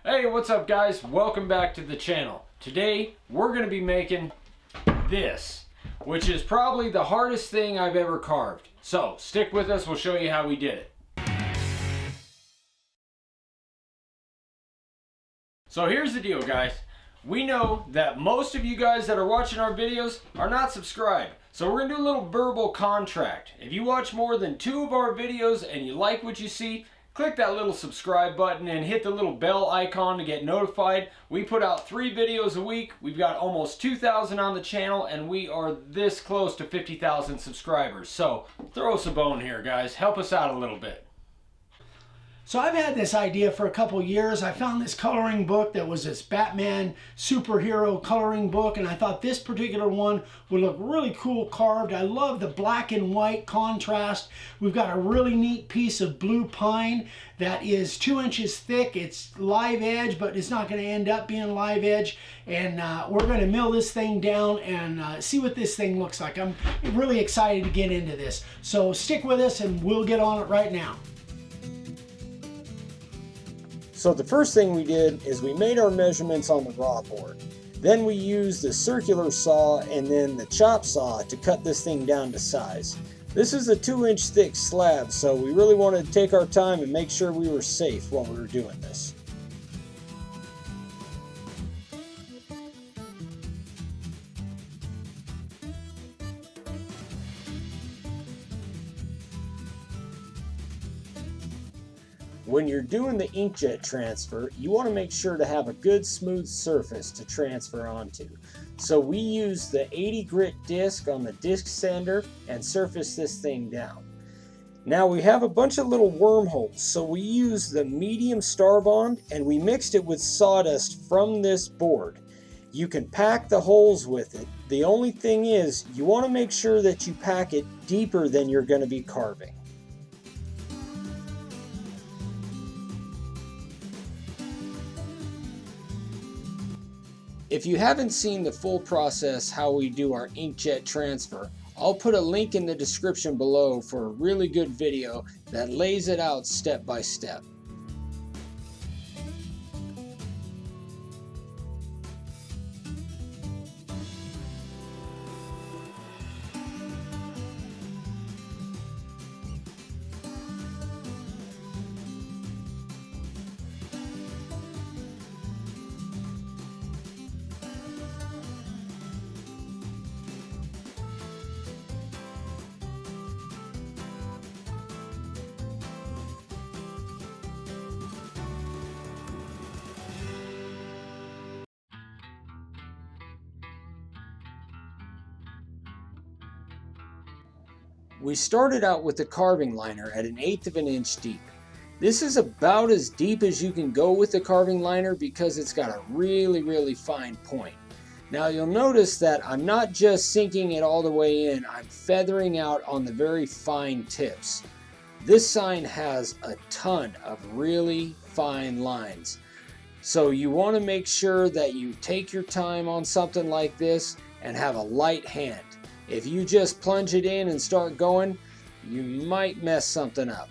Hey, what's up guys? Welcome back to the channel. Today we're going to be making this, which is probably the hardest thing I've ever carved. So stick with us, we'll show you how we did it. So here's the deal guys. We know that most of you guys that are watching our videos are not subscribed. So we're going to do a little verbal contract. If you watch more than 2 of our videos and you like what you see, click that little subscribe button and hit the little bell icon to get notified. We put out 3 videos a week. We've got almost 2,000 on the channel and we are this close to 50,000 subscribers. So throw us a bone here guys. Help us out a little bit. So I've had this idea for a couple years. I found this coloring book that was this Batman superhero coloring book, and I thought this particular one would look really cool carved. I love the black and white contrast. We've got a really neat piece of blue pine that is 2 inches thick. It's live edge, but it's not going to end up being live edge. And we're going to mill this thing down and see what this thing looks like. I'm really excited to get into this. So stick with us and we'll get on it right now. So the first thing we did is we made our measurements on the raw board. Then we used the circular saw and then the chop saw to cut this thing down to size. This is a 2-inch thick slab, so we really wanted to take our time and make sure we were safe while we were doing this. When you're doing the inkjet transfer, you want to make sure to have a good smooth surface to transfer onto. So we use the 80 grit disc on the disc sander and surface this thing down. Now we have a bunch of little wormholes, so we use the medium Starbond and we mixed it with sawdust from this board. You can pack the holes with it. The only thing is, you want to make sure that you pack it deeper than you're going to be carving. If you haven't seen the full process how we do our inkjet transfer, I'll put a link in the description below for a really good video that lays it out step by step. We started out with the carving liner at 1/8 of an inch deep. This is about as deep as you can go with the carving liner because it's got a really fine point. Now you'll notice that I'm not just sinking it all the way in, I'm feathering out on the very fine tips. This sign has a ton of really fine lines. So you want to make sure that you take your time on something like this and have a light hand. If you just plunge it in and start going, you might mess something up.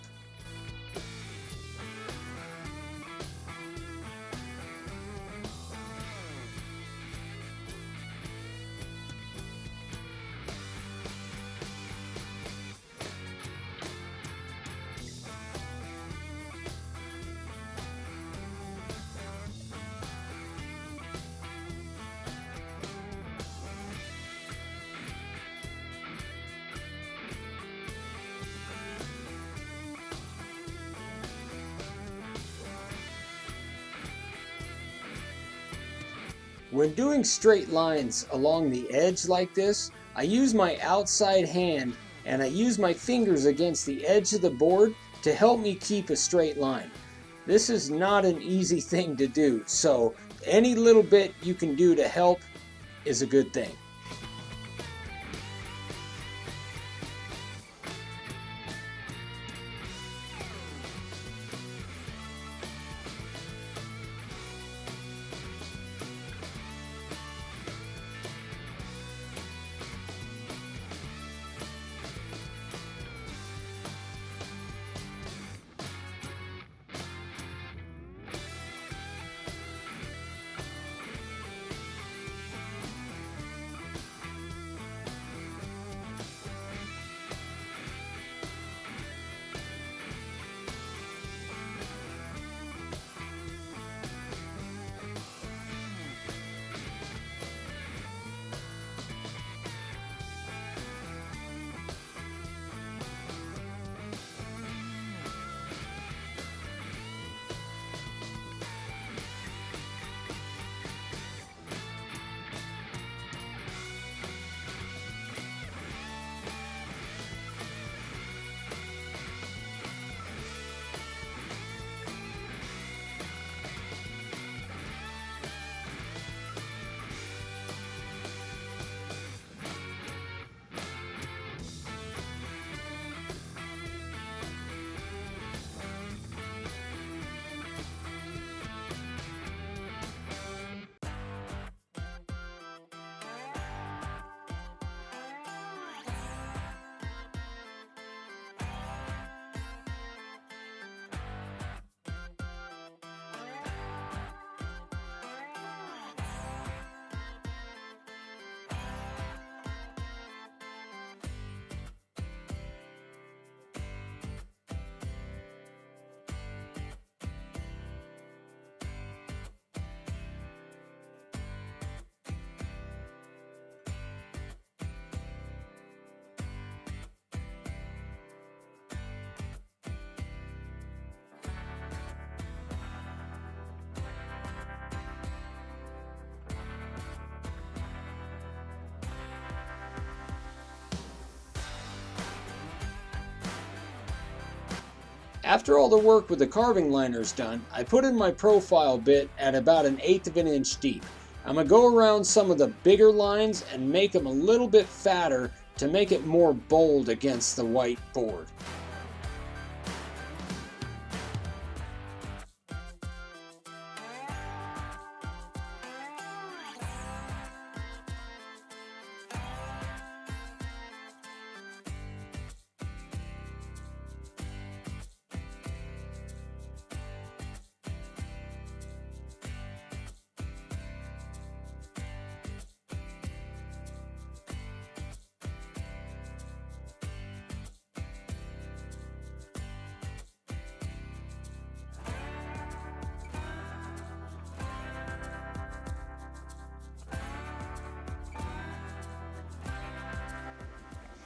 When doing straight lines along the edge like this, I use my outside hand and I use my fingers against the edge of the board to help me keep a straight line. This is not an easy thing to do, so any little bit you can do to help is a good thing. After all the work with the carving liner is done, I put in my profile bit at about 1/8 of an inch deep. I'm going to go around some of the bigger lines and make them a little bit fatter to make it more bold against the white board.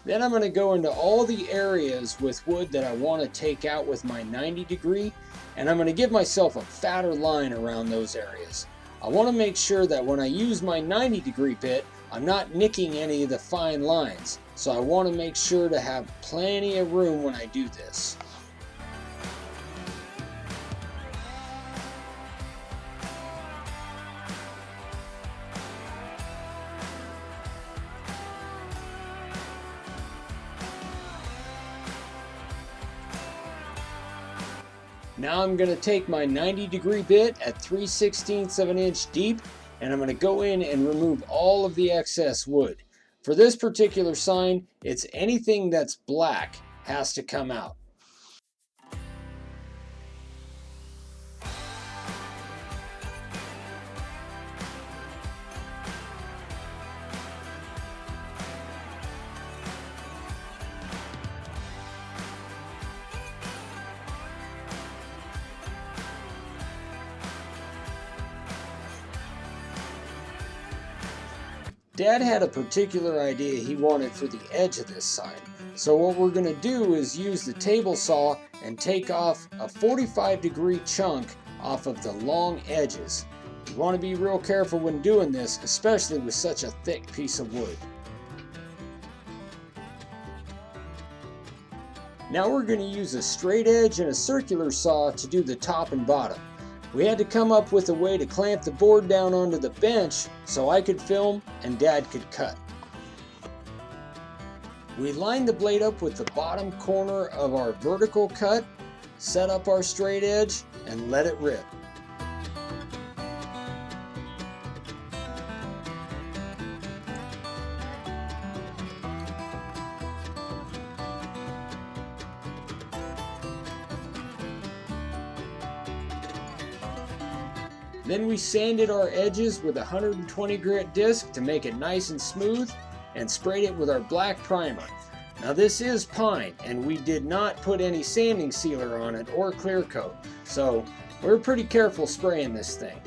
Then I'm going to go into all the areas with wood that I want to take out with my 90°, and I'm going to give myself a fatter line around those areas. I want to make sure that when I use my 90° bit, I'm not nicking any of the fine lines. So I want to make sure to have plenty of room when I do this. Now I'm going to take my 90° bit at 3/16 of an inch deep, and I'm going to go in and remove all of the excess wood. For this particular sign, it's anything that's black has to come out. Dad had a particular idea he wanted for the edge of this sign. So what we're going to do is use the table saw and take off a 45° chunk off of the long edges. You want to be real careful when doing this, especially with such a thick piece of wood. Now we're going to use a straight edge and a circular saw to do the top and bottom. We had to come up with a way to clamp the board down onto the bench so I could film and Dad could cut. We lined the blade up with the bottom corner of our vertical cut, set up our straight edge, and let it rip. Then we sanded our edges with a 120 grit disc to make it nice and smooth, and sprayed it with our black primer. Now this is pine, and we did not put any sanding sealer on it or clear coat, so we're pretty careful spraying this thing.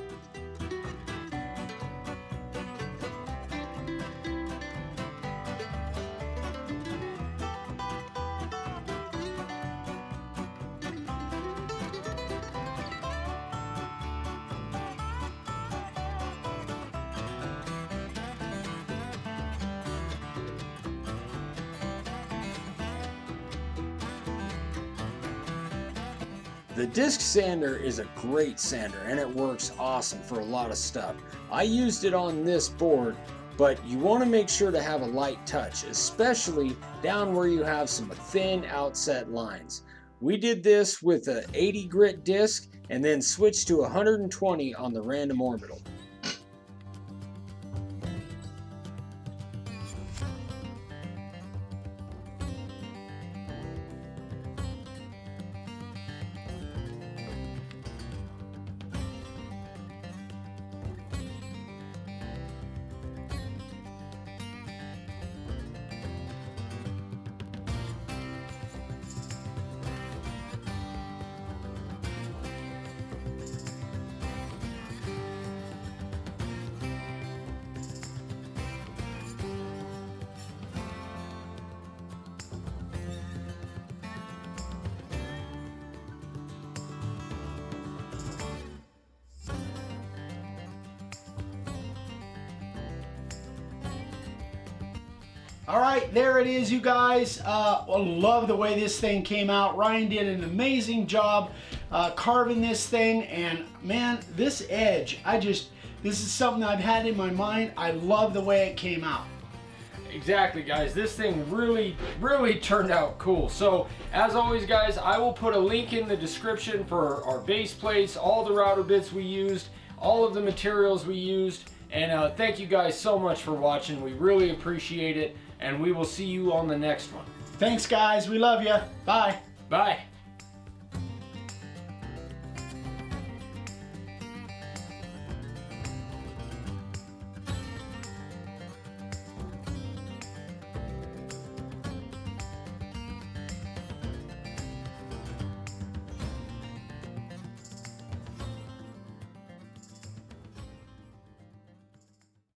The disc sander is a great sander and it works awesome for a lot of stuff. I used it on this board, but you want to make sure to have a light touch, especially down where you have some thin outset lines. We did this with an 80 grit disc and then switched to 120 on the random orbital. All right, there it is, you guys. I love the way this thing came out. Ryan did an amazing job carving this thing, and man, this edge, this is something I've had in my mind. I love the way it came out. Exactly, guys. This thing really turned out cool. So, as always, guys, I will put a link in the description for our base plates, all the router bits we used, all of the materials we used. And thank you guys so much for watching. We really appreciate it. And we will see you on the next one. Thanks, guys. We love you. Bye. Bye.